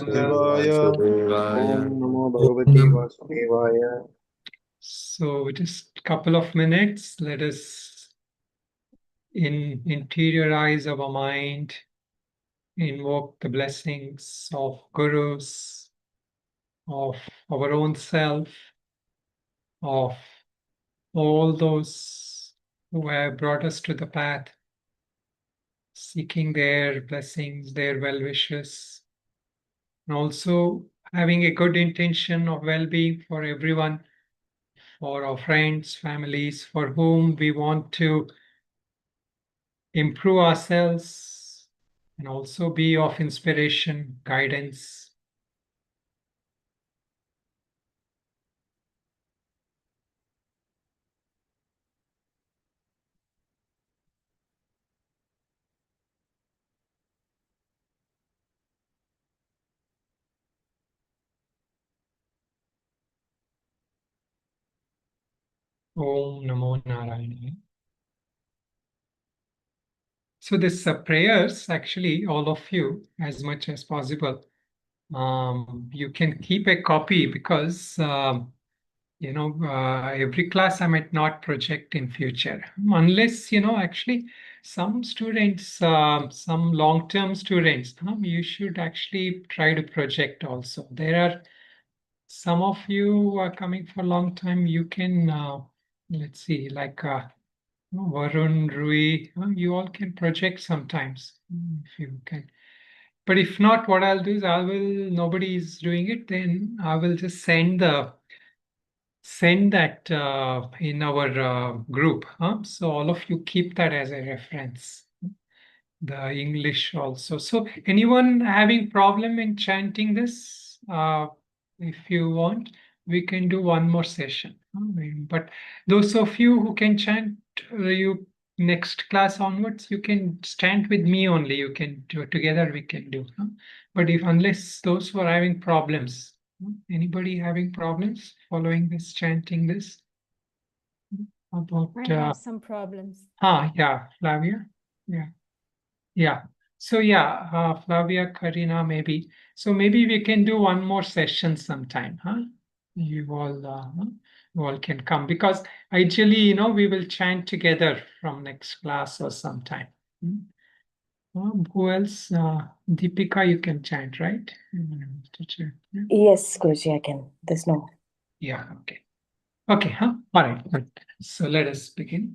वासुदेवाय वासुदेवाय ॐ नमो ॐ भगवते नमः। वासुदेवाय So just a couple of minutes, let us interiorize our mind, invoke the blessings of gurus, of our own self, of all those who have brought us to the path, seeking their blessings, their well wishes, and also having a good intention of well-being for everyone, for our friends, families, for whom we want to improve ourselves and also be of inspiration, guidance. Om Namo Narayana. So this prayers, actually, all of you, as much as possible, you can keep a copy because every class I might not project in future unless actually some students, some long-term students, you should actually try to project also. There are some of you who are coming for a long time. You can let's see, like Varun, Rui, you all can project sometimes if you can. But if not, what I'll do is nobody is doing it, then I will just send that in our group. So all of you keep that as a reference. The English also. So anyone having problem in chanting this, if you want, we can do one more session. But those of you who can chant, you next class onwards, you can stand with me only. You can do together. We can do. But if unless those who are having problems, anybody having problems following this, chanting this? About I have some problems. yeah, Flavia. Yeah. Yeah. So yeah, Flavia, Karina, maybe. So maybe we can do one more session sometime, huh? You all can come because ideally, we will chant together from next class or sometime. Hmm? Who else? Deepika, you can chant, right? Teacher. Yeah. Yes, Guruji, I can. There's no. Yeah. Okay. Okay. Huh? All right. Good. So let us begin.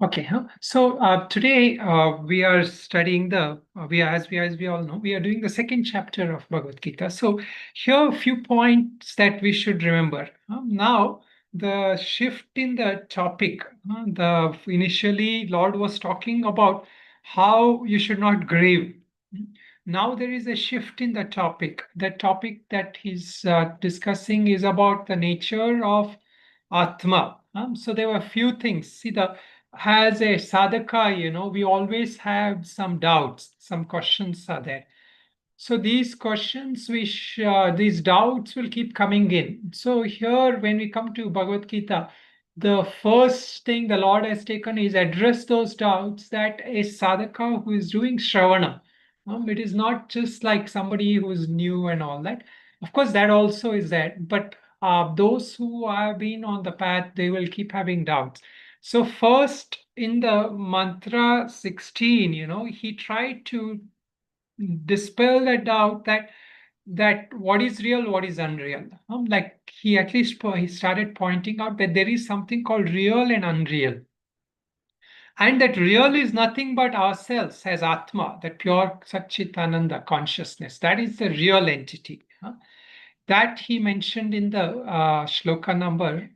Okay, so today we are studying as we all know, we are doing the second chapter of Bhagavad Gita. So here are a few points that we should remember. Now the shift in the topic, initially Lord was talking about how you should not grieve. Now there is a shift in the topic. The topic that he's discussing is about the nature of Atma. So there were a few things. See, as a sadhaka, we always have some doubts, some questions are there. So these questions, these doubts will keep coming in. So here, when we come to Bhagavad Gita, the first thing the Lord has taken is address those doubts that a sadhaka who is doing Shravana, it is not just like somebody who is new and all that. Of course, that also is there, but those who have been on the path, they will keep having doubts. So first in the mantra 16, he tried to dispel the doubt that what is real, what is unreal. Like he at least he started pointing out that there is something called real and unreal. And that real is nothing but ourselves as Atma, that pure Satchitananda consciousness. That is the real entity. That he mentioned in the shloka number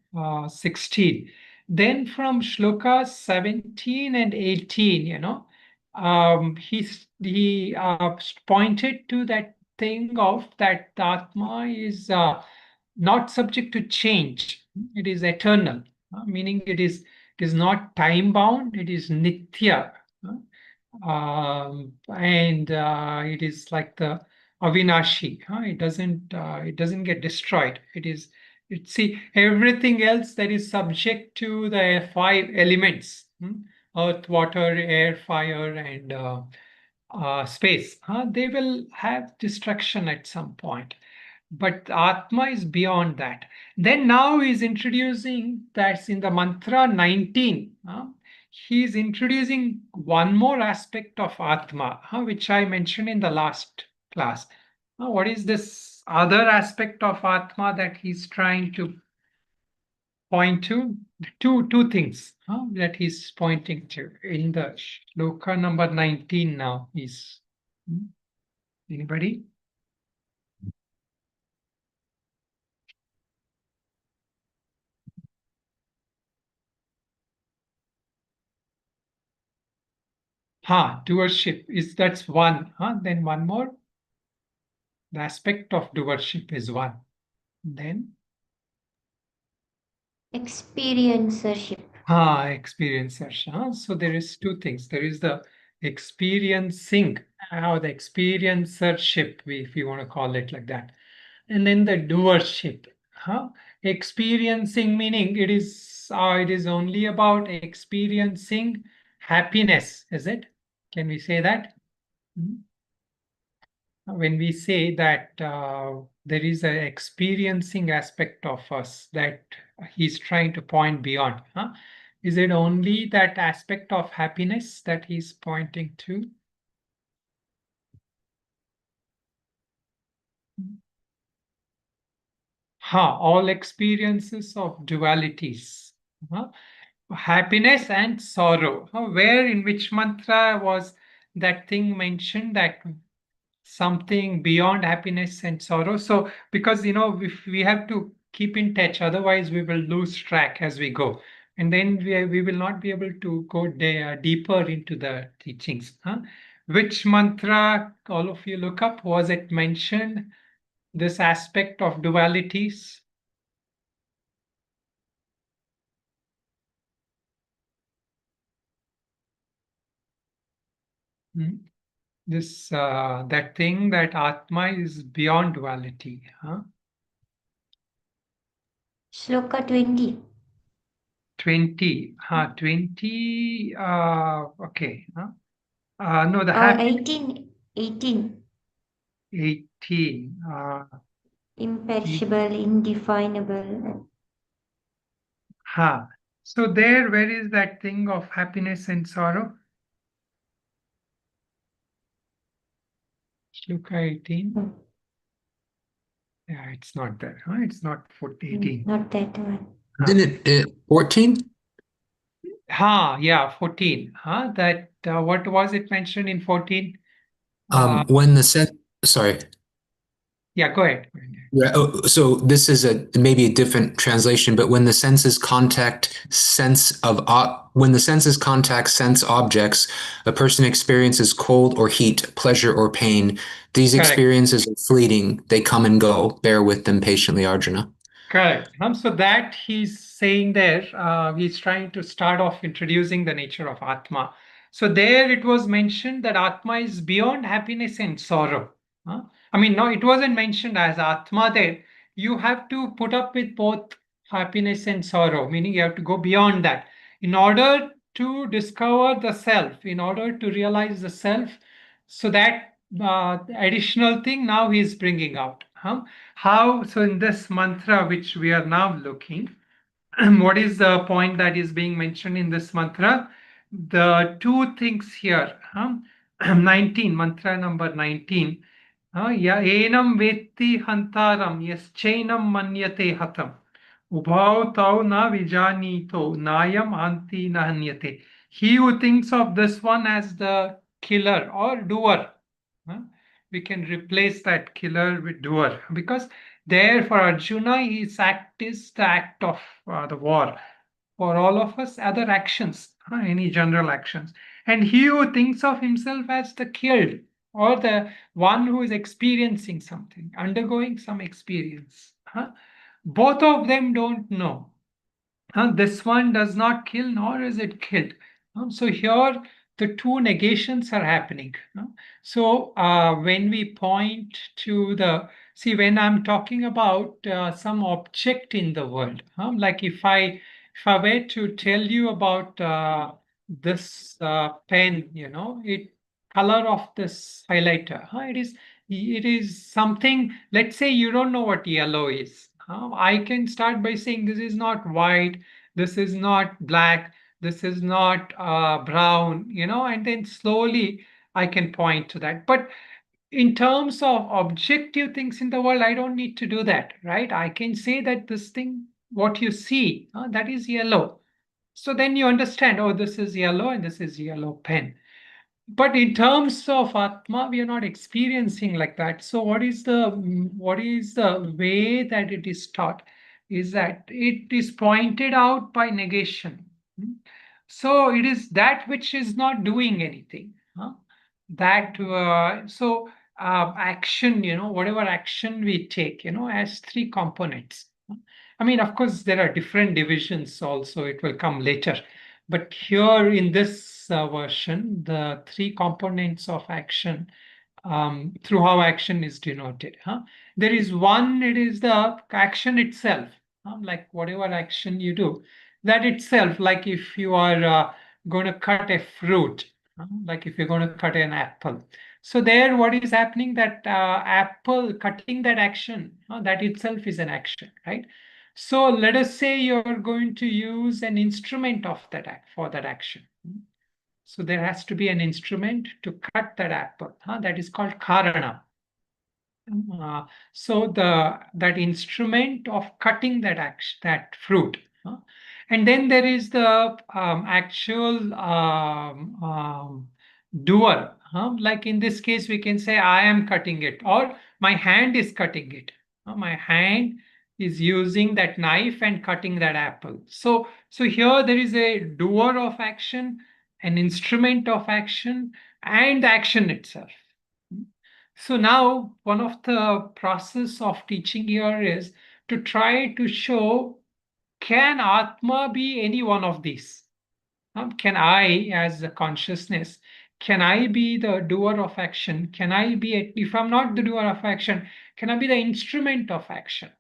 16. Then from shloka 17 and 18, he pointed to that thing of that the Atma is not subject to change. It is eternal, meaning it is not time bound. It is nitya, and it is like the Avinashi. It doesn't get destroyed. See everything else that is subject to the five elements. earth, water, air, fire, and space. They will have destruction at some point. But Atma is beyond that. Then now he's introducing, that's in the mantra 19. He's introducing one more aspect of Atma, which I mentioned in the last class. What is this other aspect of Atma that he's trying to point to? Two things that he's pointing to in the shloka number 19 now. Anybody? Doership is that's one. Then one more. The aspect of doership is one. Then Experiencership. Experiencer. So there is two things. There is the experiencing, or the experiencership, if you want to call it like that. And then the doership. Experiencing meaning it is only about experiencing happiness, is it? Can we say that? When we say that there is an experiencing aspect of us that he's trying to point beyond, is it only that aspect of happiness that he's pointing to? All experiences of dualities, happiness and sorrow. Where, in which mantra was that thing mentioned, that something beyond happiness and sorrow? So because if we have to keep in touch, otherwise we will lose track as we go, and then we will not be able to go deeper into the teachings. Which mantra, all of you look up, was it mentioned, this aspect of dualities? This that thing, that Atma is beyond duality. Shloka 20. 20. 20. Okay. No, the happy 18. 18. 18. Imperishable, indefinable. So there, where is that thing of happiness and sorrow? Shloka 18. Yeah, it's not there. It's not 18. Not that one. Didn't it 14? Yeah, 14. That what was it mentioned in 14? When the set, sorry. Yeah, go ahead. Yeah, so this is maybe a different translation, but when the senses contact sense objects, a person experiences cold or heat, pleasure or pain. These Correct. Experiences are fleeting; they come and go. Bear with them patiently, Arjuna. Correct. So that he's saying there, he's trying to start off introducing the nature of Atma. So there it was mentioned that Atma is beyond happiness and sorrow. No, it wasn't mentioned as Atma there. You have to put up with both happiness and sorrow, meaning you have to go beyond that in order to discover the self, in order to realize the self. So that additional thing now he's bringing out. How? So in this mantra which we are now looking, what is the point that is being mentioned in this mantra? The two things here. 19, mantra number 19. Ya enam vetti hantaram yaschainam manyate hatam. Ubhav tau na vijanito nayam anti nahanyate. He who thinks of this one as the killer or doer, we can replace that killer with doer, because there for Arjuna his act is the act of the war. For all of us, other actions, any general actions. And he who thinks of himself as the killed, or the one who is experiencing something, undergoing some experience, both of them don't know. This one does not kill, nor is it killed. So here the two negations are happening. So when we point to when I'm talking about some object in the world, like if I were to tell you about this pen, it color of this highlighter, it is something. Let's say you don't know what yellow is. I can start by saying this is not white, this is not black, this is not brown, and then slowly I can point to that. But in terms of objective things in the world, I don't need to do that, right? I can say that this thing, what you see, that is yellow. So then you understand, oh, this is yellow and this is yellow pen. But in terms of Atma, we are not experiencing like that. So what is the way that it is taught is that it is pointed out by negation. So it is that which is not doing anything. Action, whatever action we take, has three components. I mean, of course, there are different divisions also. It will come later. But here in this version, the three components of action, through how action is denoted. There is one, it is the action itself, like whatever action you do, that itself, like if you are going to cut a fruit, like if you're going to cut an apple. So there, what is happening, that apple cutting, that action, that itself is an action, right? So let us say you're going to use an instrument of that for that action. So there has to be an instrument to cut that apple. That is called karana. So that instrument of cutting that fruit. And then there is the actual doer. Like in this case, we can say I am cutting it, or my hand is cutting it. My hand is using that knife and cutting that apple. So here there is a doer of action, an instrument of action, and the action itself. So now one of the process of teaching here is to try to show, can Atma be any one of these? Can I, as a consciousness, can I be the doer of action? Can I be, if I'm not the doer of action, can I be the instrument of action?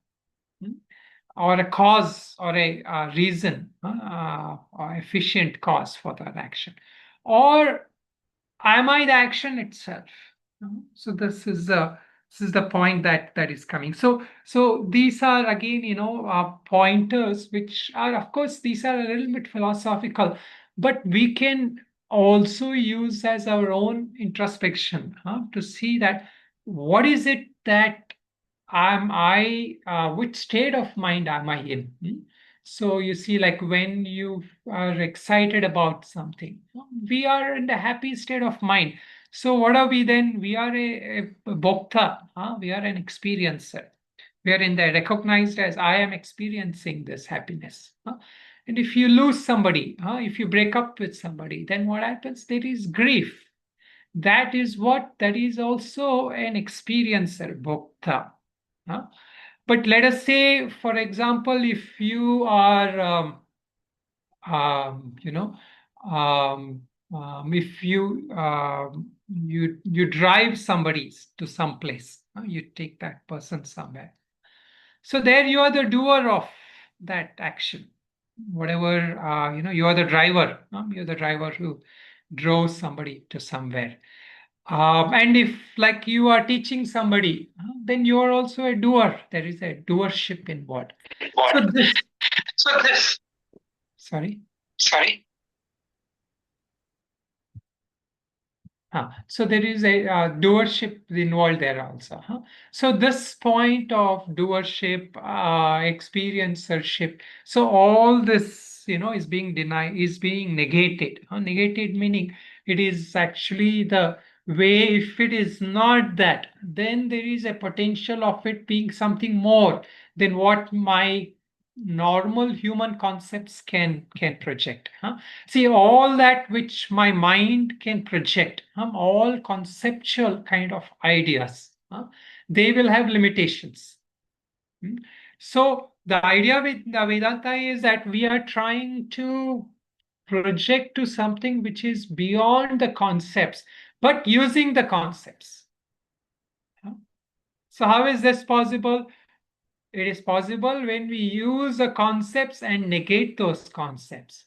Or a cause, or a reason, or efficient cause for that action? Or am I the action itself? So this is the point that is coming. So these are again, pointers, which are, of course, these are a little bit philosophical, but we can also use as our own introspection to see that what is it that which state of mind am I in? So you see, like when you are excited about something, we are in the happy state of mind. So what are we then? We are a bhokta, we are an experiencer. We are in the recognized as I am experiencing this happiness. And if you lose somebody, if you break up with somebody, then what happens? There is grief. That is also an experiencer, bhokta. But let us say, for example, if you are, if you drive somebody to some place, you take that person somewhere. So there you are the doer of that action. Whatever, you are the driver. You're the driver who drove somebody to somewhere. And if, like, you are teaching somebody, then you are also a doer. There is a doership involved. Sorry. So there is a doership involved there also. So this point of doership, experiencership, so all this, is being denied, is being negated. Negated meaning it is actually the way. If it is not that, then there is a potential of it being something more than what my normal human concepts can project. See, all that which my mind can project, all conceptual kind of ideas, they will have limitations. So the idea with the Vedanta is that we are trying to project to something which is beyond the concepts, but using the concepts. So how is this possible? It is possible when we use the concepts and negate those concepts.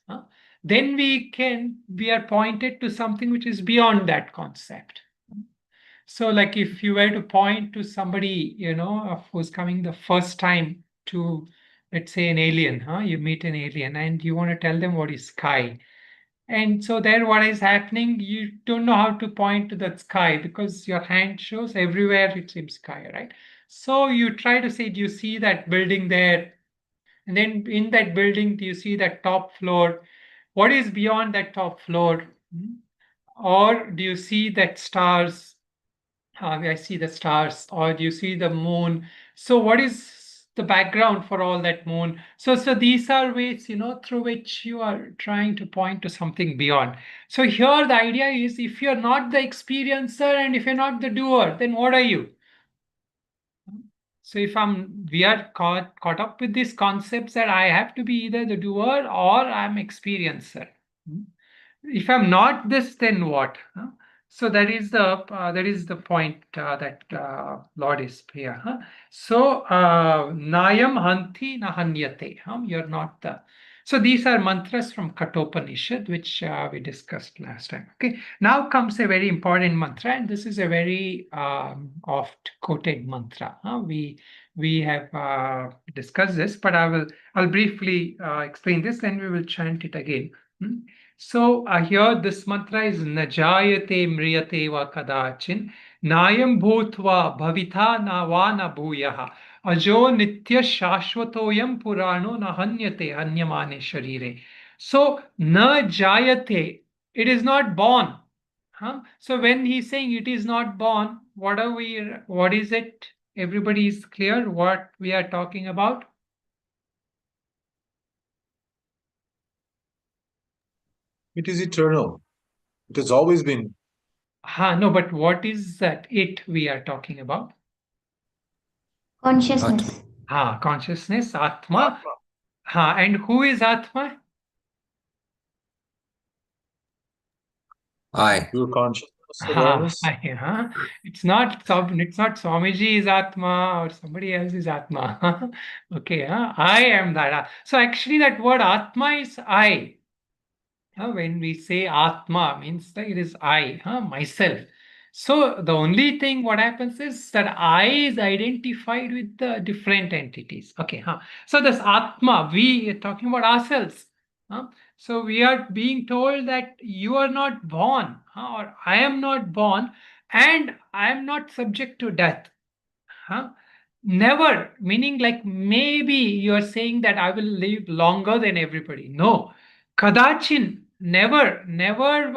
then we are pointed to something which is beyond that concept. So like if you were to point to somebody, who's coming the first time to, let's say, an alien, you meet an alien and you want to tell them what is sky. And so there what is happening, you don't know how to point to that sky because your hand shows everywhere it seems sky, right? So you try to say, do you see that building there? And then in that building, do you see that top floor? What is beyond that top floor? Or do you see that stars? I see the stars. Or do you see the moon? So what is the background for all that moon? So these are ways, through which you are trying to point to something beyond. So here the idea is, if you're not the experiencer and if you're not the doer, then what are you? So if we are caught up with these concepts that I have to be either the doer or I'm experiencer. If I'm not this, then what? So that is the point that Lord is here. So Nayam Hanti Nahanyate. You're not the. So these are mantras from Kathopanishad, which we discussed last time. Okay. Now comes a very important mantra, and this is a very oft quoted mantra. We have discussed this, but I'll briefly explain this, and we will chant it again. So here this mantra is Najayate Mriyate va kadachin Nayam Bhutva Bhavitha Navana Bhuyaha Ajo Nitya Shashvatoyam Purano Nahanyate Hanyamane Sharire. So Najayate, it is not born. So when he's saying it is not born, what is it? Everybody is clear what we are talking about? It is eternal. It has always been. No, but what is that it we are talking about? Consciousness. Consciousness, Atma. And who is Atma? I. Pure consciousness, awareness. It's not Swamiji is Atma or somebody else is Atma. Okay, I am that. So actually that word Atma is I. When we say Atma, means that it is I, myself. So the only thing what happens is that I is identified with the different entities. Okay, so this Atma, we are talking about ourselves. So we are being told that you are not born, or I am not born, and I am not subject to death. Never, meaning like maybe you are saying that I will live longer than everybody. No, kadachin, never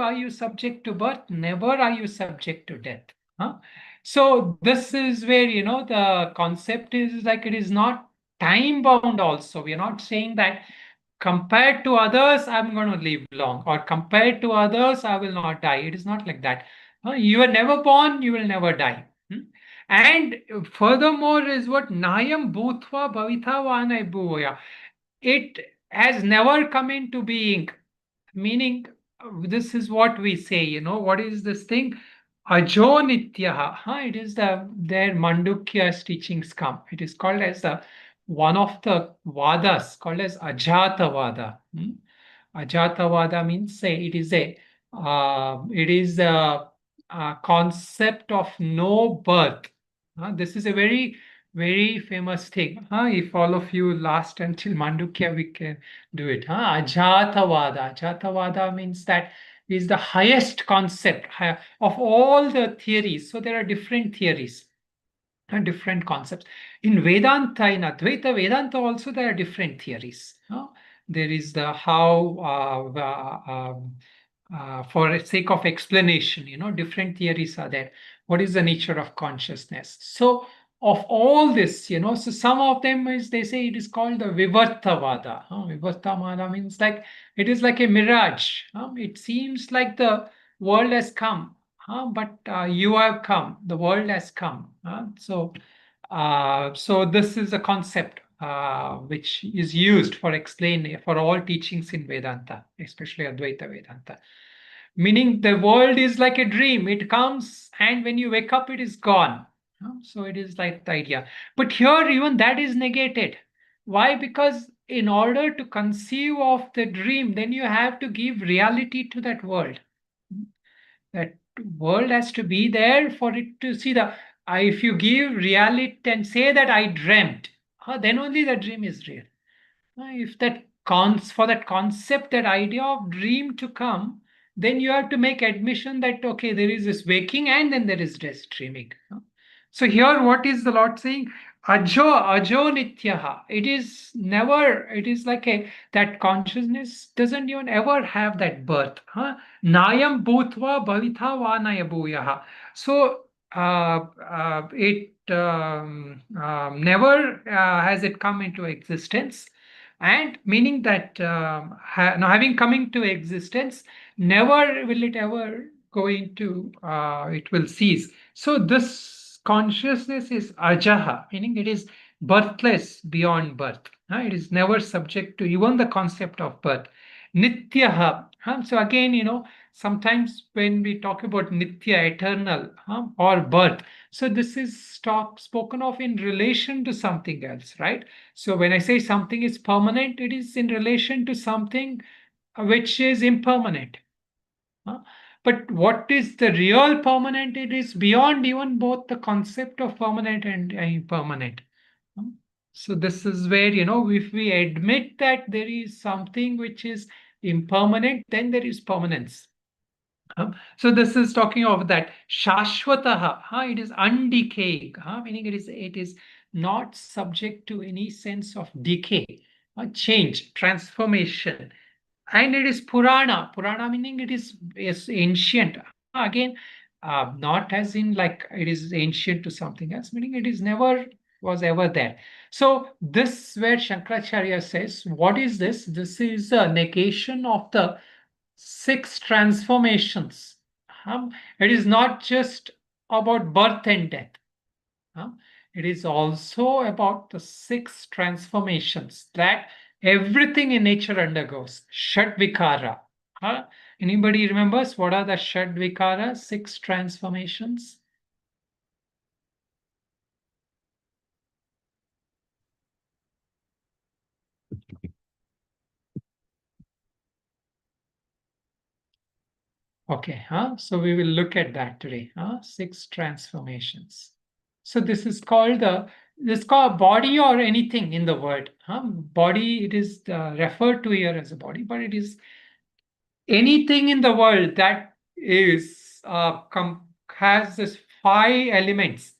are you subject to birth, never are you subject to death. So this is where, the concept is like it is not time bound also. We are not saying that compared to others, I'm going to live long, or compared to others, I will not die. It is not like that. You are never born, you will never die. And furthermore is what Nayam Bhutva Bhavitha Vanai Bhuya. It has never come into being, meaning this is what we say, what is this thing? Ajo Nityaha. It is their Mandukya's teachings come. It is called as one of the Vadas called as Ajata Vada. Ajata Vada means say it is a concept of no birth. This is a very, very famous thing. If all of you last until Mandukya, we can do it. Ajatavada. Ajatavada means that is the highest concept of all the theories. So there are different theories and different concepts. In Vedanta, in Advaita Vedanta also there are different theories. There is the how for sake of explanation, different theories are there. What is the nature of consciousness? So of all this, so some of them is, they say it is called the Vivartavada. Vivartavada means like it is like a mirage. It seems like the world has come, but you have come. The world has come. So this is a concept which is used for explaining for all teachings in Vedanta, especially Advaita Vedanta. Meaning the world is like a dream. It comes and when you wake up, it is gone. So it is like the idea. But here even that is negated. Why? Because in order to conceive of the dream, then you have to give reality to that world. That world has to be there for it to see the. If you give reality and say that I dreamt, then only the dream is real. If that for that concept, that idea of dream to come, then you have to make admission that okay, there is this waking and then there is rest dreaming. So here, what is the Lord saying? Ajo nityaha. It is never. It is like that consciousness doesn't even ever have that birth. Nayam bhutva bhavitha vanaya bhuyaha. So it never has it come into existence, and meaning that now having coming to existence, never will it ever go into. It will cease. So this consciousness is ajaha, meaning it is birthless beyond birth. It is never subject to even the concept of birth. Nityaha. So again, sometimes when we talk about nitya, eternal, or birth, so this is spoken of in relation to something else, right? So when I say something is permanent, it is in relation to something which is impermanent. But what is the real permanent? It is beyond even both the concept of permanent and impermanent. So this is where, if we admit that there is something which is impermanent, then there is permanence. So this is talking of that shashwataha. It is undecaying, meaning it is not subject to any sense of decay, change, transformation. And it is Purana. Purana meaning it is ancient. Again, not as in like it is ancient to something else, meaning it is never was ever there. So this where Shankaracharya says, what is this? This is a negation of the 6 transformations. It is not just about birth and death. It is also about the 6 transformations that everything in nature undergoes. Shadvikara. Anybody remembers what are the Shadvikara, 6 transformations? Okay, so we will look at that today. 6 transformations. So this is called body or anything in the word. Body, it is referred to here as a body, but it is anything in the world that is has this 5 elements.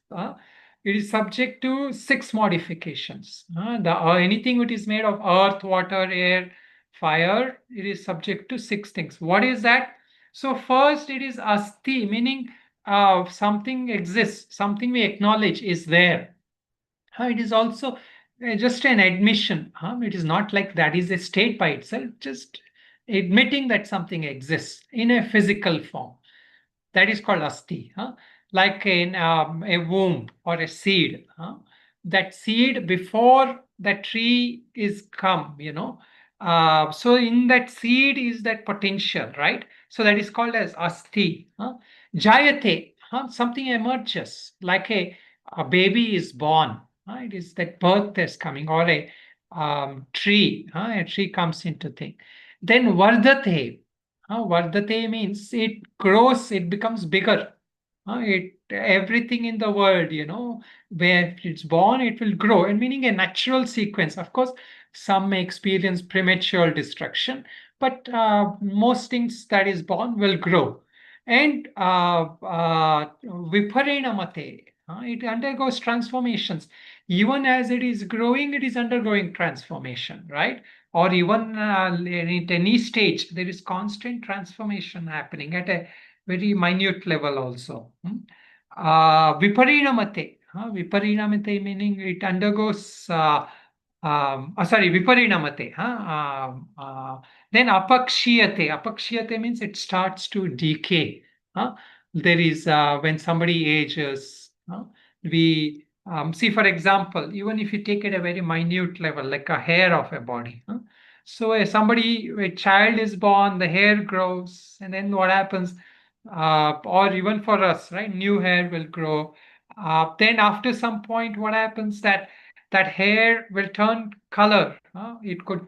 It is subject to 6 modifications. Anything which is made of earth, water, air, fire, it is subject to 6 things. What is that? So first it is asti, meaning something exists, something we acknowledge is there. It is also just an admission. It is not like that is a state by itself, just admitting that something exists in a physical form. That is called asti. Like in a womb or a seed. That seed before the tree is come, so in that seed is that potential, right? So that is called as asti. Jayate, something emerges, like a baby is born. It is that birth is coming, or a tree. A tree comes into thing. Then vardate. Vardate means it grows, it becomes bigger. Everything in the world, where it's born, it will grow, and meaning a natural sequence. Of course, some may experience premature destruction, but most things that is born will grow. And viparinamate, it undergoes transformations. Even as it is growing, it is undergoing transformation, right? Or even at any stage, there is constant transformation happening at a very minute level also. Viparinamate. Viparinamate meaning it undergoes, viparinamate. Then apakshiyate. Apakshiyate means it starts to decay. There is, when somebody ages, we see, for example, even if you take it a very minute level, like a hair of a body. So a child is born, the hair grows, and then what happens? Or even for us, right? New hair will grow. Then after some point, what happens that that hair will turn color. It could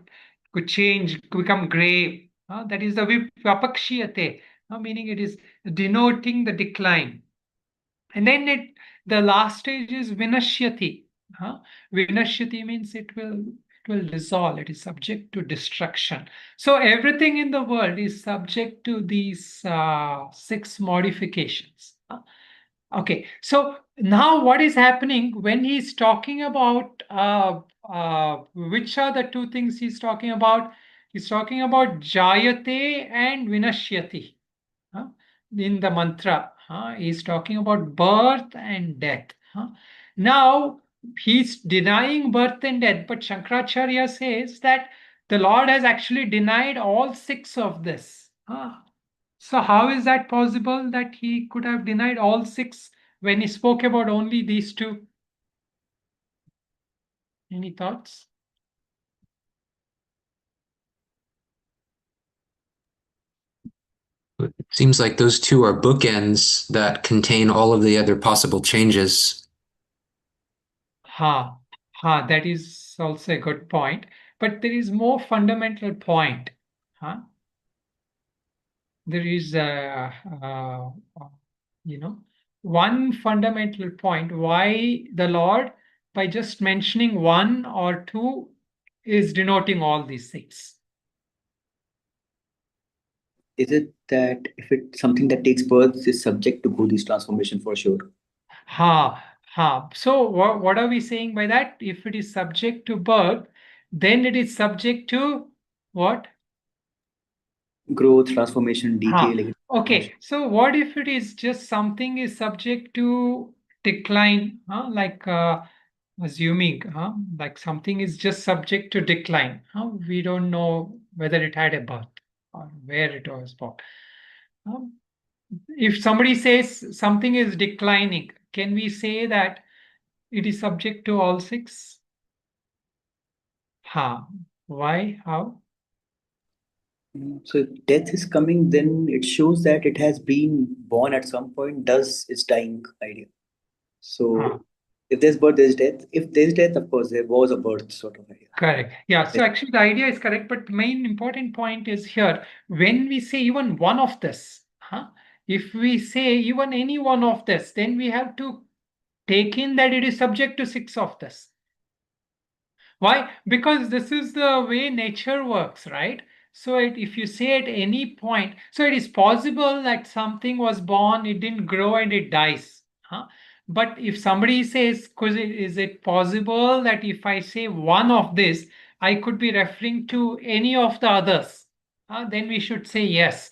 change, become gray. That is the vipakshiyate, meaning it is denoting the decline. And then the last stage is vinashyati. Vinashyati means it will dissolve. It is subject to destruction. So everything in the world is subject to these 6 modifications. Okay, so now what is happening when he's talking about which are the 2 things he's talking about? He's talking about jayate and vinashyati. In the mantra, he's talking about birth and death. Now, he's denying birth and death, but Shankaracharya says that the Lord has actually denied all 6 of this. So how is that possible that he could have denied all 6 when he spoke about only these 2? Any thoughts? It seems like those 2 are bookends that contain all of the other possible changes. That is also a good point. But there is more fundamental point. There is one fundamental point why the Lord, by just mentioning 1 or 2, is denoting all these things. Is it that if it's something that takes birth is subject to Godhi's transformation for sure? So what are we saying by that? If it is subject to birth, then it is subject to what? Growth, transformation, decay. Okay, so what if it is just something is subject to decline, like assuming, like something is just subject to decline. We don't know whether it had a birth or where it was born. If somebody says something is declining, can we say that it is subject to all 6? Why? How? So if death is coming, then it shows that it has been born at some point, thus it's dying idea. So if there's birth, there's death. If there's death, of course, there was a birth sort of idea. Correct. Yeah. So actually the idea is correct, but the main important point is here, when we say even one of this, if we say even any one of this, then we have to take in that it is subject to 6 of this. Why? Because this is the way nature works, right? So if you say at any point, so it is possible that something was born, it didn't grow and it dies. But if somebody says, is it possible that if I say one of this, I could be referring to any of the others? Then we should say yes.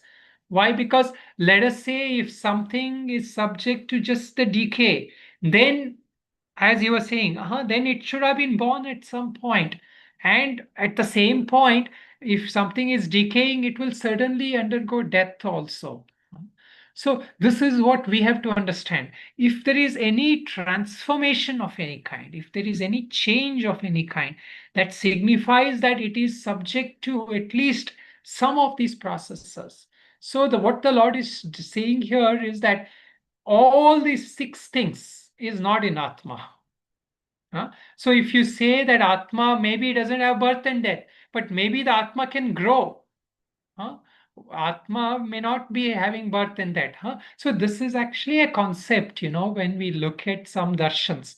Why? Because let us say if something is subject to just the decay, then as you were saying, then it should have been born at some point. And at the same point, if something is decaying, it will certainly undergo death also. So this is what we have to understand. If there is any transformation of any kind, if there is any change of any kind, that signifies that it is subject to at least some of these processes. So what the Lord is saying here is that all these 6 things is not in Atma. So if you say that Atma maybe doesn't have birth and death, but maybe the Atma can grow. Atma may not be having birth and death. So this is actually a concept, when we look at some darshans.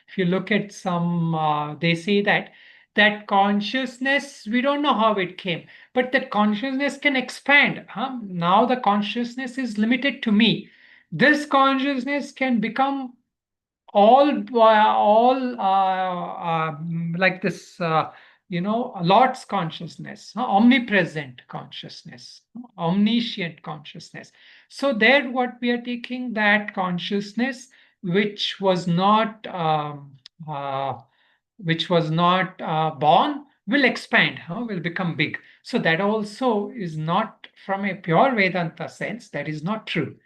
If you look at some, they say that consciousness, we don't know how it came, but that consciousness can expand. Now the consciousness is limited to me. This consciousness can become all like this, Lord's consciousness, omnipresent consciousness, omniscient consciousness. So there what we are taking, that consciousness which was not born will expand, will become big. So that also is not, from a pure Vedanta sense, that is not true.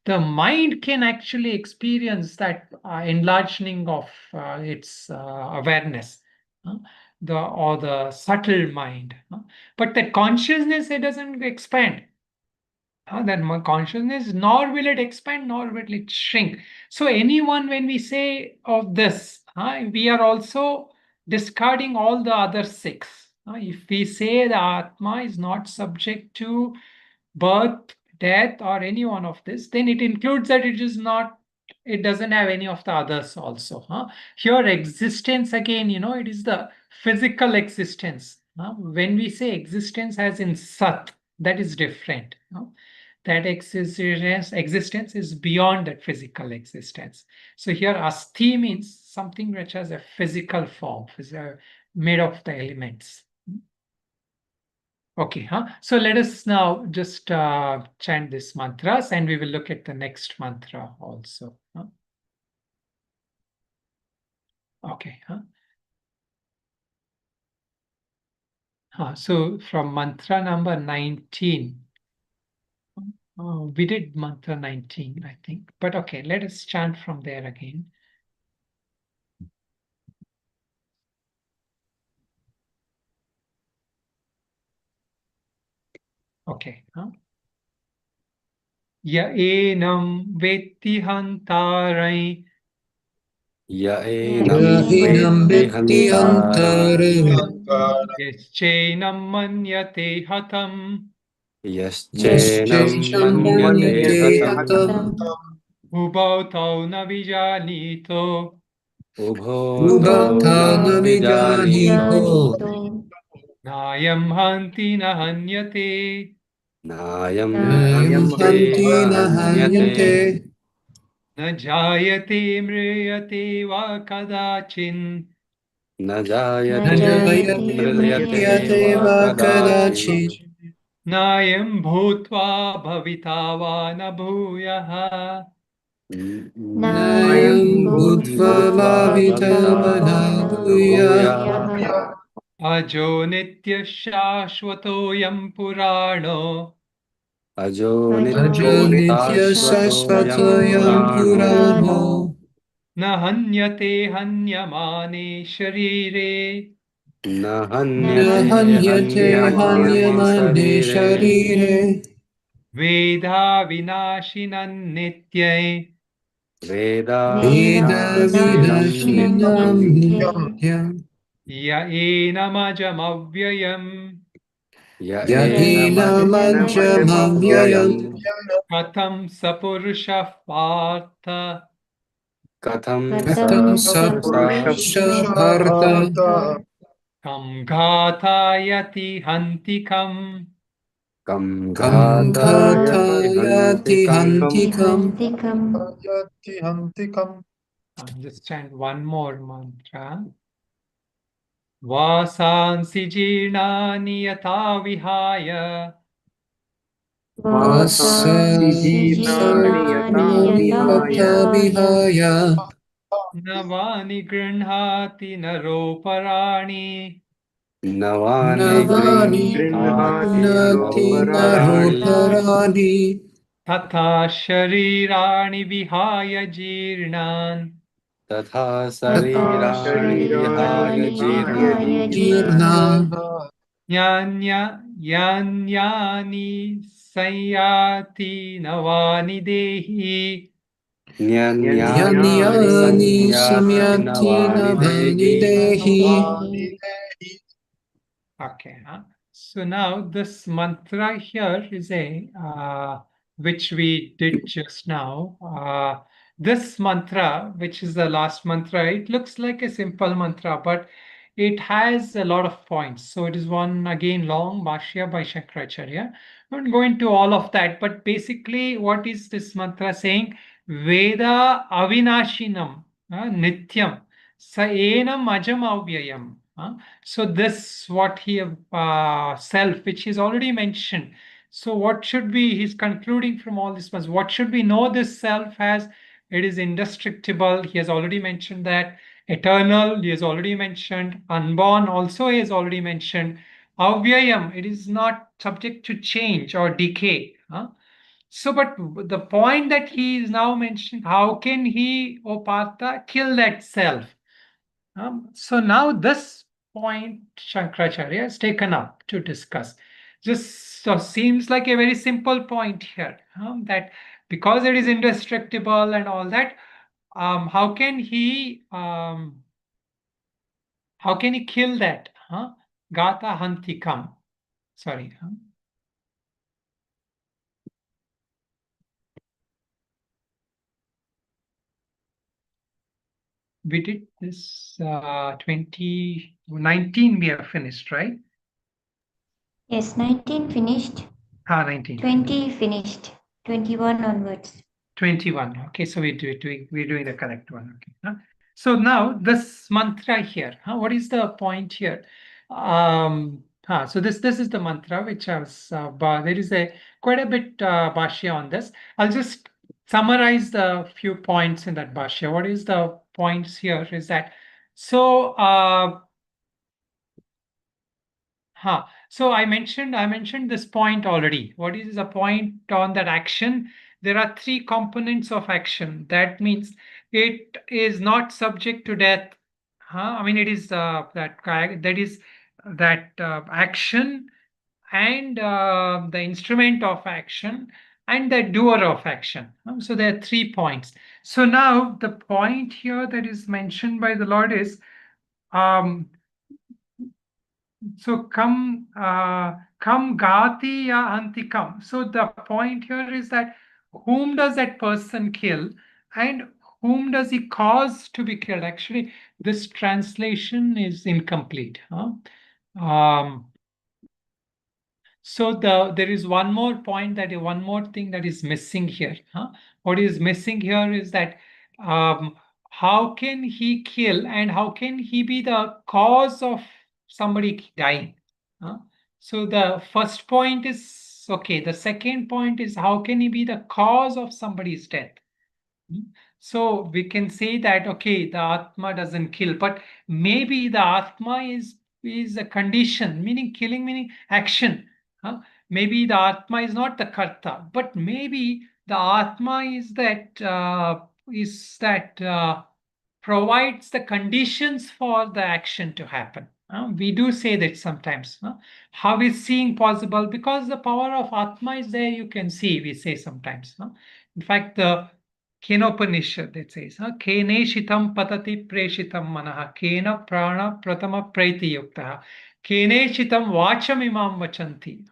The mind can actually experience that enlarging of its awareness, or the subtle mind. But that consciousness, it doesn't expand. That consciousness, nor will it expand, nor will it shrink. So anyone, when we say of this, we are also discarding all the other 6. If we say the Atma is not subject to birth, death, or any one of this, then it includes that it doesn't have any of the others also. Here, existence again, it is the physical existence. When we say existence as in Sat, that is different. That existence is beyond that physical existence. So here asti means something which has a physical form, made of the elements. Okay, so let us now just chant this mantras and we will look at the next mantra also. Okay. So from mantra number 19. We did mantra 19, I think. But okay, let us chant from there again. Okay. Ya enam vetti hantarai. Ya Yahinam vitti hantara. Yaschenam manyate hatam. Yaschenam Yaschenam manyate manyate hatam. hatam. Ubhau tau na vijanito. Ubho Ubhata na na vijanito. vijanito. Nayam hanti na hanyate. Nayam Nayam hanti hanti na na hanyate. hanyate. Na jayate mriyate va kadachin. Na Na jayate jayate mrilyate mrityate va va kadachit. kadachit. Nayam bhutva bhavita va na bhuyaha. Nayam bhutva bhavita mana bhuya. Ajo nitya shashvatoyam purano. Ajo Aja nitya nitya shashvatoyam sasvatoyam purano. purano. Na hanyate hanyamane sharire. Na Na hanyate hanyate hanyamane hanyamane sharire. sharire. Veda vinashinan nityai. Veda Veda vinashinam vinashinam nityam. nityam. Ya enamajam avyayam. Ya Yaena majamam vyayam. Katham sapurusha partha. Katham Katam sapurusha sapurusha bharta. Kam ghatayati hantikam. kam Kam ghatayate ghatayati hantikam. hantikam. Just chant one more mantra. Vasansi jirnani yatha vihaya. Vasansi jirnani yatha vihaya. Navani grinhati naroparani. Navani Navani grinhati nati naroparani. naroparani. Tatha sharirani vihaya jirnan. Tatha Tata sarirani vihaya sharirani jirnam. jirna. Yanyani sayati navani dehi. Nyanyani Yanyani samyati samyati navani navani dehi. dehi. Okay. So now this mantra here is which we did just now. This mantra, which is the last mantra, it looks like a simple mantra, but it has a lot of points. So it is one again long Bhashya by Shankaracharya. I won't go into all of that, but basically, what is this mantra saying? Veda avinashinam, nityam, sa enam ajam avyayam. So this what he self, which he's already mentioned. So what should be, he's concluding from all this was, what should we know this self as? It is indestructible. He has already mentioned that. Eternal, he has already mentioned. Unborn, also he has already mentioned. Avyayam, it is not subject to change or decay. So, but the point that he is now mentioning, how can he, O Partha, kill that self? So now this point Shankaracharya has taken up to discuss. Just seems like a very simple point here, that because it is indestructible and all that, how can he How can he kill that? Huh? Gata hantikam. Sorry. Huh? We did this 2019 we have finished, right? Yes, 19 finished. 19. 20 finished. 21 onwards. 21. Okay, so we're doing the correct one. Okay. Huh? So now this mantra here. What is the point here? So this is the mantra which I was. There is quite a bit bhashya on this. I'll just summarize the few points in that bhashya. What is the points here? Is that so? So I mentioned this point already. What is the point on that action? There are three components of action. That means it is not subject to death. I mean, it is that action and the instrument of action and the doer of action. So there are 3 points. So now the point here that is mentioned by the Lord is so come gati ya antikam. So the point here is that whom does that person kill and whom does he cause to be killed? Actually, this translation is incomplete. So there is one more point one more thing that is missing here. What is missing here is that how can he kill and how can he be the cause of somebody dying? So the first point is okay. The second point is how can he be the cause of somebody's death? So we can say that okay, the Atma doesn't kill, but maybe the Atma is a condition, meaning killing, meaning action. Maybe the Atma is not the Karta, but maybe the Atma is that provides the conditions for the action to happen. We do say that sometimes. How is seeing possible? Because the power of Atma is there, you can see, we say sometimes. In fact, the Kenopanishad, it says, Kene shitam patati preshitam manaha, Kena prana pratama praiti yuktaha, Kene shitam vacham imam vachanti.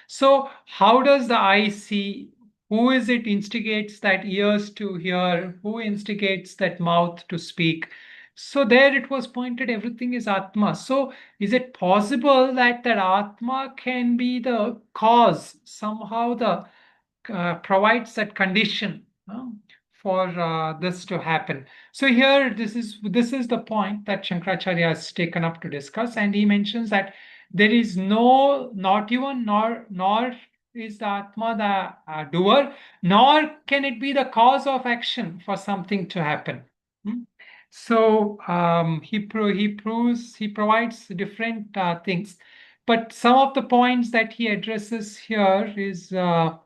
So, how does the eye see? Who is it instigates that ears to hear? Who instigates that mouth to speak? So there it was pointed, everything is Atma. So is it possible that Atma can be the cause, somehow the provides that condition for this to happen? So here this is the point that Shankaracharya has taken up to discuss, and he mentions that there is not even nor is the Atma the doer, nor can it be the cause of action for something to happen. So he provides different things, but some of the points that he addresses here is so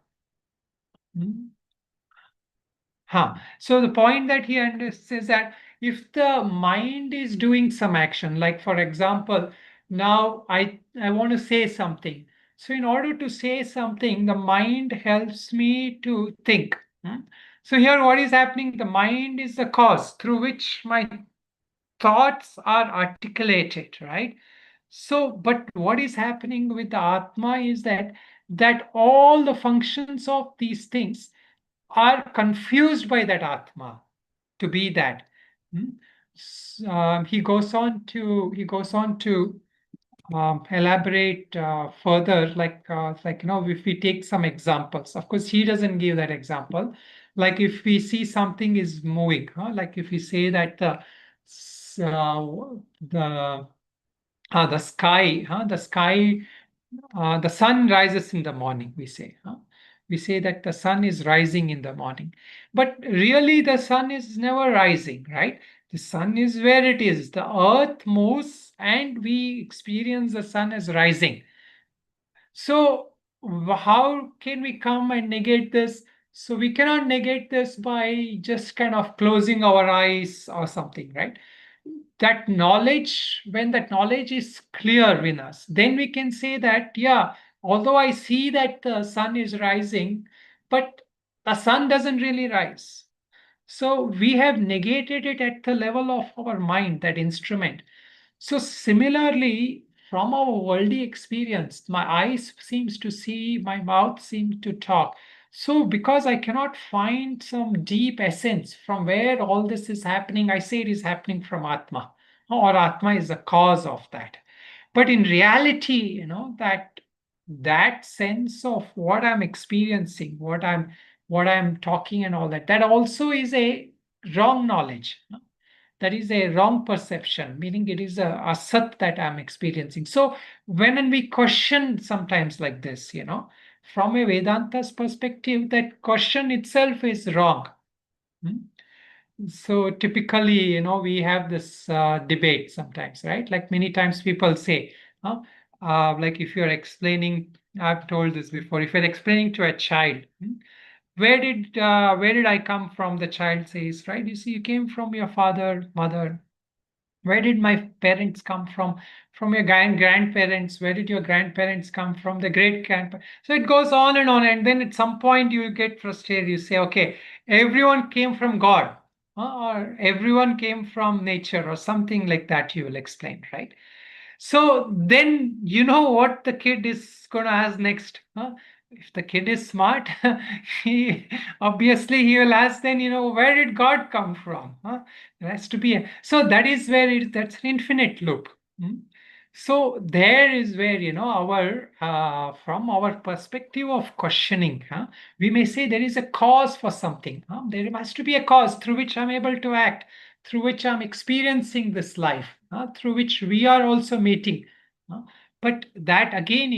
the point that he understands is that if the mind is doing some action, like for example, now I want to say something. So in order to say something, the mind helps me to think. So here what is happening? The mind is the cause through which my thoughts are articulated, right? So, but what is happening with the Atma is that all the functions of these things are confused by that Atma to be that. He goes on to elaborate further, like if we take some examples. Of course, he doesn't give that example. Like if we see something is moving, like if we say that the sky, the sun rises in the morning, we say. We say that the sun is rising in the morning. But really, the sun is never rising, right? The sun is where it is. The earth moves and we experience the sun as rising. So, how can we come and negate this? So, we cannot negate this by just kind of closing our eyes or something, right? That knowledge, when that knowledge is clear in us, then we can say that, yeah, although I see that the sun is rising, but the sun doesn't really rise. So we have negated it at the level of our mind, that instrument. So similarly, from our worldly experience, my eyes seems to see, my mouth seems to talk. So because I cannot find some deep essence from where all this is happening, I say it is happening from Atma, or Atma is the cause of that. But in reality, that sense of what I'm experiencing, what I'm talking and all that, that also is a wrong knowledge. That is a wrong perception, meaning it is a sat that I'm experiencing. So when we question sometimes like this, from a Vedanta's perspective, that question itself is wrong. So typically, we have this debate sometimes, right? Like many times people say, like if you're explaining, I've told this before, if you're explaining to a child, where did I come from? The child says, right? You see, you came from your father, mother. Where did my parents come from? From your grandparents. Where did your grandparents come from? The great grandparents. So it goes on, and then at some point you get frustrated. You say, okay, everyone came from God, or everyone came from nature, or something like that. You will explain, right? So then you know what the kid is going to ask next. If the kid is smart, he obviously he will ask then, where did God come from? There has to be so that is where that's an infinite loop. So there is where, our from our perspective of questioning, we may say there is a cause for something. There must to be a cause through which I'm able to act, through which I'm experiencing this life, through which we are also meeting. But that again,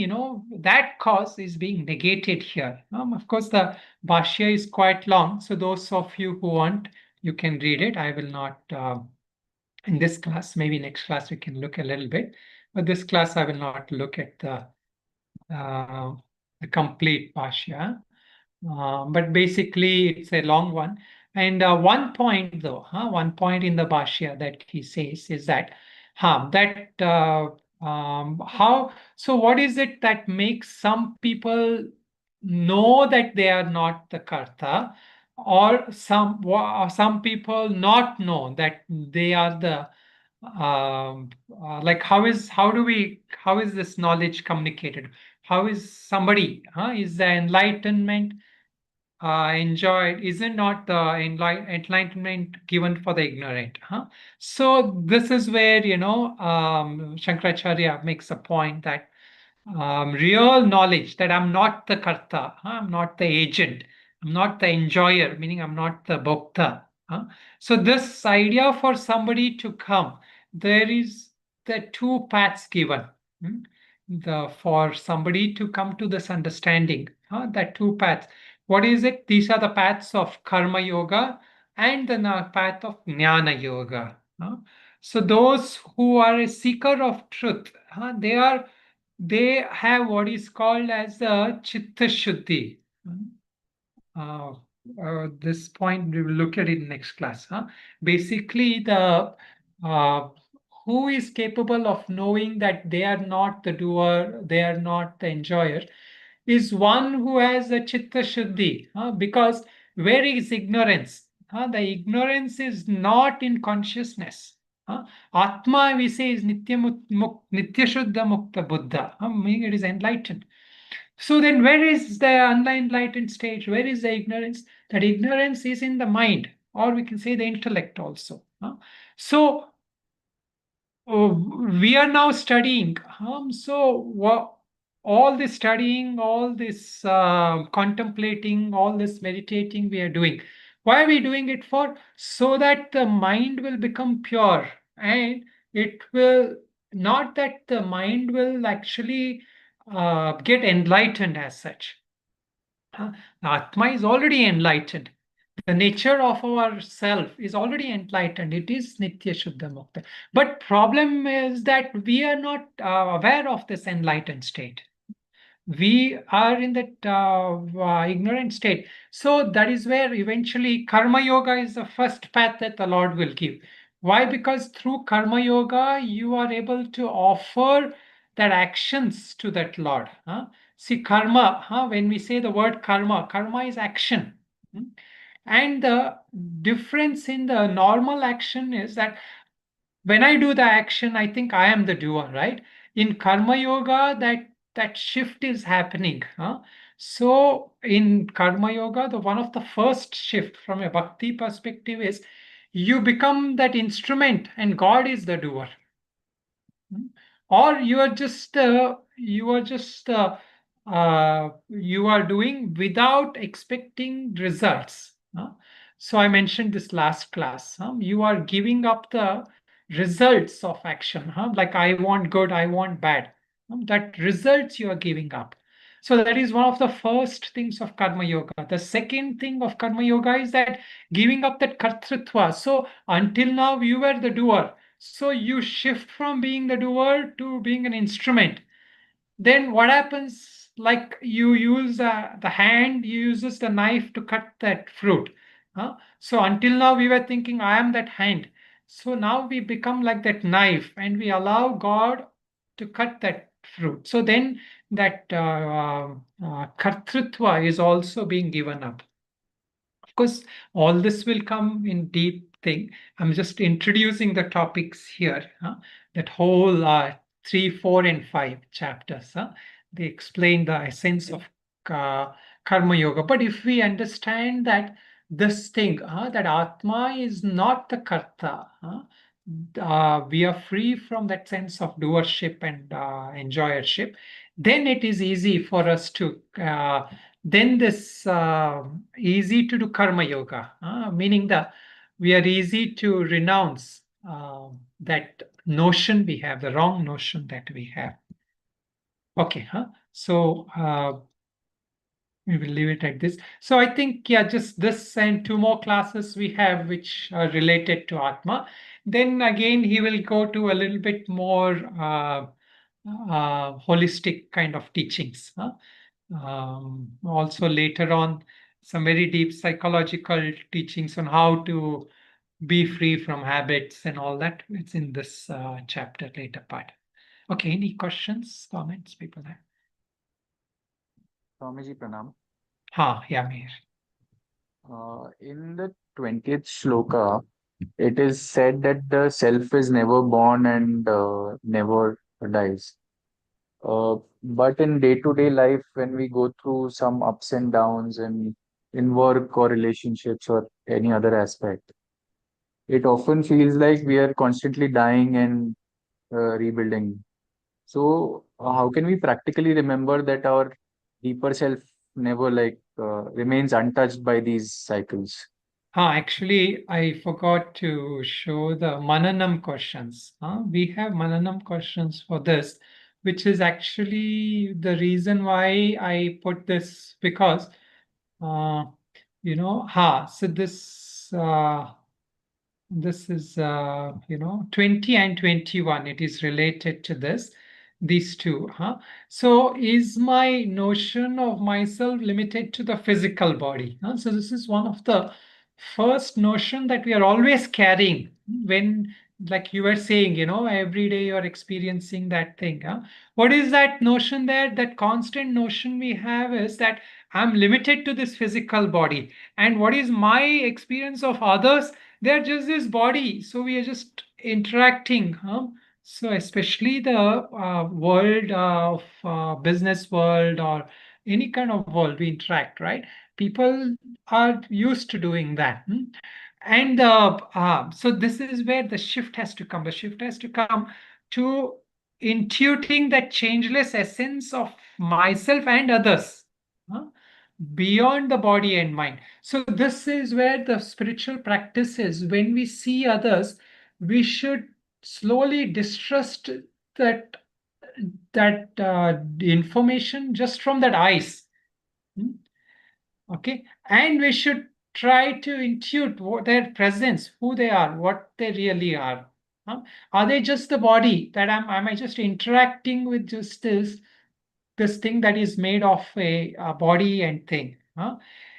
that cause is being negated here. Of course, the Bhashya is quite long. So those of you who want, you can read it. I will not, in this class, maybe next class we can look a little bit. But this class, I will not look at the complete Bhashya. But basically, it's a long one. And one point, though, one point in the Bhashya that he says is that, how, so what is it that makes some people know that they are not the Karta, or some people not know that they are the like how is this knowledge communicated? How is somebody is the enlightenment enjoyed? Is it not the enlightenment given for the ignorant? So this is where Shankaracharya makes a point that real knowledge, that I'm not the karta, I'm not the agent, I'm not the enjoyer, meaning I'm not the bhokta. So this idea for somebody to come, there is the two paths given. For somebody to come to this understanding, that two paths. What is it? These are the paths of karma yoga and the path of jnana yoga. So those who are a seeker of truth, they have what is called as the chitta shuddhi. This point we will look at it in next class. Basically, the who is capable of knowing that they are not the doer, they are not the enjoyer, is one who has a chitta shuddhi. Because where is ignorance? The ignorance is not in consciousness. Atma, we say, is nitya shuddha mukta buddha, meaning it is enlightened. So then where is the unenlightened stage? Where is the ignorance? That ignorance is in the mind, or we can say the intellect also. So we are now studying. All this studying, all this contemplating, all this meditating we are doing. Why are we doing it for? So that the mind will become pure, and it will not that the mind will actually get enlightened as such. Atma is already enlightened. The nature of our self is already enlightened. It is Nitya Shuddha Mukta. But problem is that we are not aware of this enlightened state. We are in that ignorant state. So that is where eventually Karma Yoga is the first path that the Lord will give. Why? Because through Karma Yoga, you are able to offer that actions to that Lord. See, karma, when we say the word karma, karma is action. And the difference in the normal action is that when I do the action, I think I am the doer, right? In Karma Yoga, that shift is happening. So in Karma Yoga, the one of the first shift from a bhakti perspective is you become that instrument and God is the doer. Or you are just you are doing without expecting results. So I mentioned this last class. You are giving up the results of action. Like I want good, I want bad. That results you are giving up. So that is one of the first things of karma yoga. The second thing of karma yoga is that giving up that kartritva. So until now you were the doer. So you shift from being the doer to being an instrument. Then what happens? Like you use the hand, you uses the knife to cut that fruit. So until now we were thinking I am that hand. So now we become like that knife and we allow God to cut that fruit. So then that kartritva is also being given up. Of course, all this will come in deep thing. I'm just introducing the topics here. That whole 3, 4, and 5 chapters. They explain the essence of karma yoga. But if we understand that this thing, that Atma is not the karta, we are free from that sense of doership and enjoyership, then it is easy for us to then this easy to do karma yoga, meaning that we are easy to renounce that notion we have, the wrong notion that we have. Okay, so we will leave it at this. So I think, yeah, just this and 2 more classes we have which are related to Atma. Then again, he will go to a little bit more holistic kind of teachings. Also later on, some very deep psychological teachings on how to be free from habits and all that. It's in this chapter later part. Okay, any questions, comments, people have? Swamiji Pranam. Yeah, Mir. In the 20th shloka, it is said that the self is never born and never dies. But in day-to-day life, when we go through some ups and downs in work or relationships or any other aspect, it often feels like we are constantly dying and rebuilding. So, how can we practically remember that our deeper self never remains untouched by these cycles? Actually, I forgot to show the Mananam questions. We have Mananam questions for this, which is actually the reason why I put this because, so this is 20 and 21. It is related to these two. So is my notion of myself limited to the physical body? So this is one of the first notion that we are always carrying when, like you were saying, every day you're experiencing that thing. What is that notion there? That constant notion we have is that I'm limited to this physical body. And what is my experience of others? They're just this body. So we are just interacting. So especially the world of business world or any kind of world we interact, right? People are used to doing that. And so this is where the shift has to come. The shift has to come to intuiting that changeless essence of myself and others beyond the body and mind. So this is where the spiritual practice is. When we see others, we should slowly distrust that information just from that eyes. Okay, and we should try to intuit what their presence, who they are, what they really are. Are they just the body that am I just interacting with just this thing that is made of a body and thing?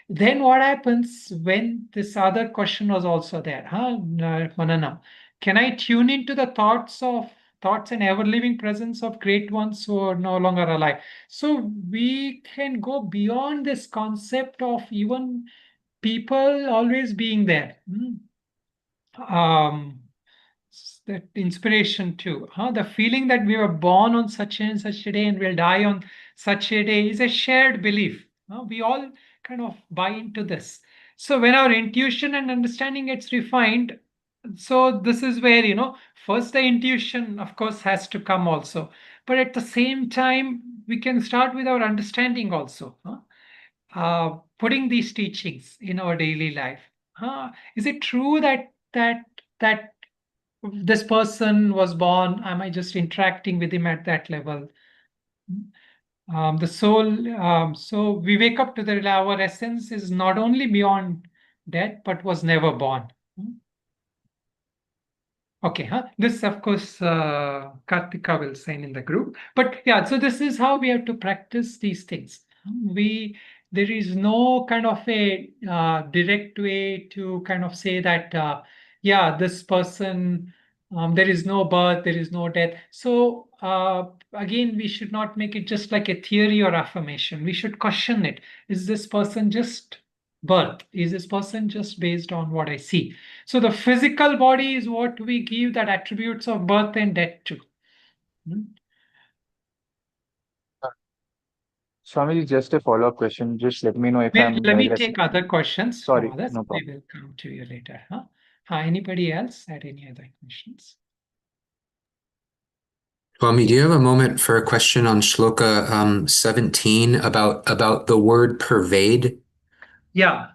Then what happens when this other question was also there? Mananam, can I tune into the thoughts and ever living presence of great ones who are no longer alive? So we can go beyond this concept of even people always being there. that inspiration too. The feeling that we were born on such and such a day and will die on such a day is a shared belief. We all kind of buy into this. So when our intuition and understanding gets refined, so this is where, first the intuition, of course, has to come also. But at the same time, we can start with our understanding also. Putting these teachings in our daily life. Is it true that this person was born? Am I just interacting with him at that level? The soul. So we wake up to our essence is not only beyond death, but was never born. Okay, this of course Kartika will sign in the group. But yeah, so this is how we have to practice these things. There is no kind of a direct way to kind of say that yeah, this person, there is no birth, there is no death. So again, we should not make it just like a theory or affirmation. We should question it. Is this person just birth? Is this person just based on what I see? So the physical body is what we give that attributes of birth and death to. Swamiji, just a follow-up question. Just let me know if I'm Let me digressing. take other questions Sorry, from others. no We problem. will come to you later. Anybody else had any other questions? Swami, do you have a moment for a question on Shloka 17 about the word pervade? Yeah.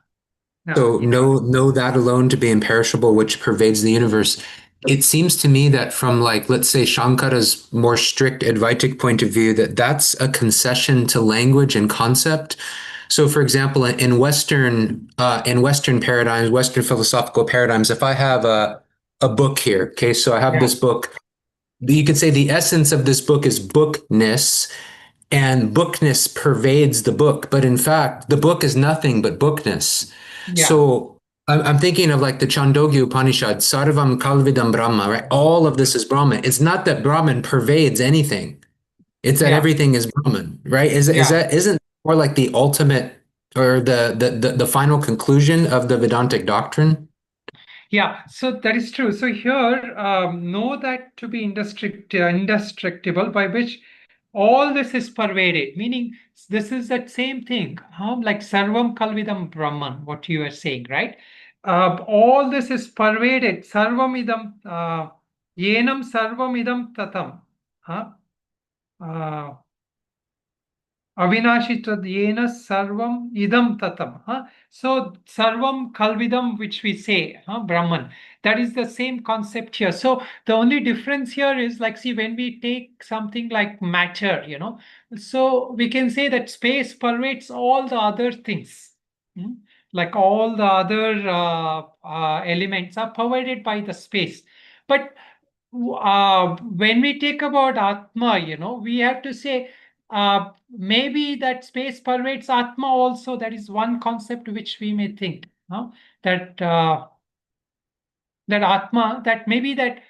So know that alone to be imperishable, which pervades the universe. It seems to me that from, like, let's say Shankara's more strict Advaitic point of view, that's a concession to language and concept. So, for example, in Western paradigms, Western philosophical paradigms, if I have a book here, okay, so I have this book, you could say the essence of this book is bookness, and bookness pervades the book, but in fact, the book is nothing but bookness. Yeah. So I'm thinking of like the Chandogya Upanishad, Sarvam Kalvidam Brahma, right? All of this is Brahman. It's not that Brahman pervades anything. It's that everything is Brahman, right? Isn't more like the ultimate or the final conclusion of the Vedantic doctrine? Yeah, so that is true. So here, know that to be indestructible, by which all this is pervaded, meaning this is that same thing, like Sarvam Kalvidam Brahman, what you are saying, right? All this is pervaded. Sarvam idam, yenam sarvam idam tatam. Avinashi tadyena sarvam idam tatam. So sarvam kalvidam, which we say, Brahman, that is the same concept here. So the only difference here is, like, see, when we take something like matter, so we can say that space pervades all the other things. Like all the other elements are pervaded by the space. But when we take about Atma, we have to say maybe that space pervades Atma also. That is one concept which we may think, that that Atma, that maybe that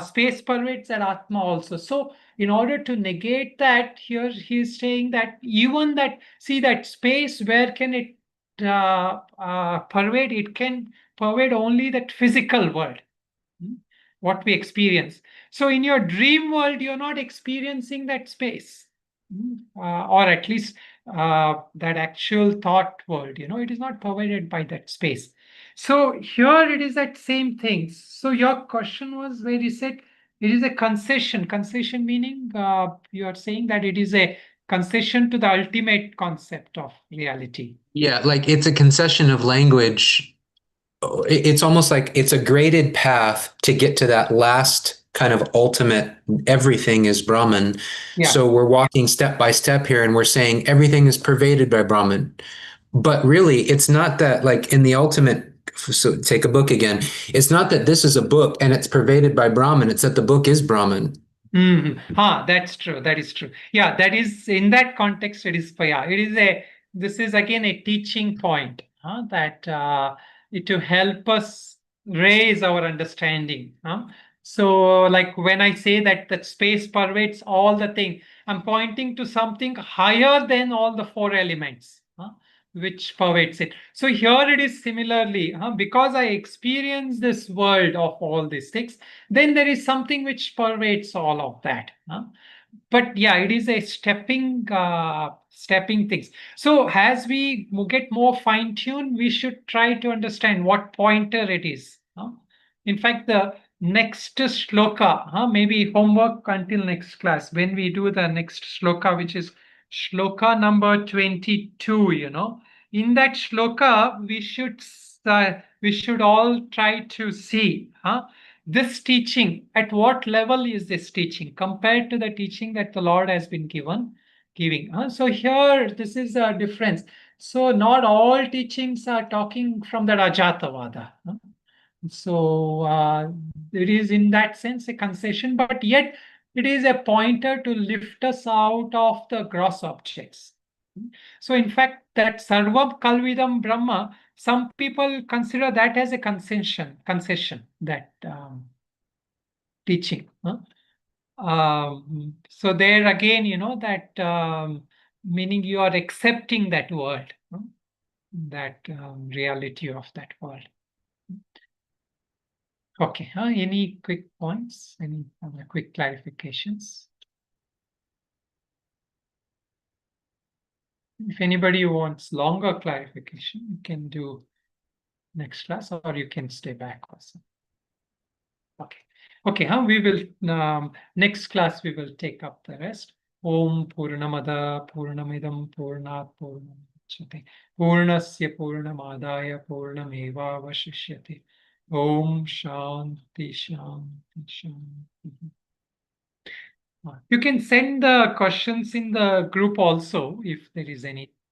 space pervades that Atma also. So in order to negate that, here he is saying that even that, see, that space, where can it pervade? It can pervade only that physical world, what we experience. So in your dream world, you're not experiencing that space, or at least that actual thought world, it is not pervaded by that space. So here it is that same thing. So your question was where you said it is a concession. Concession meaning you are saying that it is a concession to the ultimate concept of reality. Yeah, like it's a concession of language. It's almost like it's a graded path to get to that last kind of ultimate, everything is Brahman. Yeah. So we're walking step by step here and we're saying everything is pervaded by Brahman. But really, it's not that, like, in the ultimate, so take a book again. It's not that this is a book and it's pervaded by Brahman. It's that the book is Brahman. That's true. That is true. Yeah, that is, in that context, it is, yeah, this is again a teaching point, that to help us raise our understanding. So like when I say that space pervades all the thing, I'm pointing to something higher than all the four elements. which pervades it. So here it is similarly, because I experience this world of all these things, then there is something which pervades all of that. But yeah, it is a stepping things. So as we get more fine-tuned, we should try to understand what pointer it is. In fact, the next shloka, maybe homework until next class, when we do the next shloka, which is shloka number 22, in that shloka, we should all try to see, this teaching, at what level is this teaching compared to the teaching that the Lord has been giving. So here, this is a difference. So not all teachings are talking from the Rajatavada. So it is in that sense a concession, but yet it is a pointer to lift us out of the gross objects. So in fact, that Sarvam Kalvidam Brahma, some people consider that as a concession, that teaching. So there again, that meaning you are accepting that world, that reality of that world. Okay, any quick points? Any other quick clarifications? If anybody wants longer clarification, you can do next class or you can stay back also. Okay, we will, next class we will take up the rest. Om Purnamada Purnamidam Purnat Purnamudachyate Purnasya Purnamadaya Purnameva Vashishyate. Om Shanti Shanti Shanti. You can send the questions in the group also if there is any.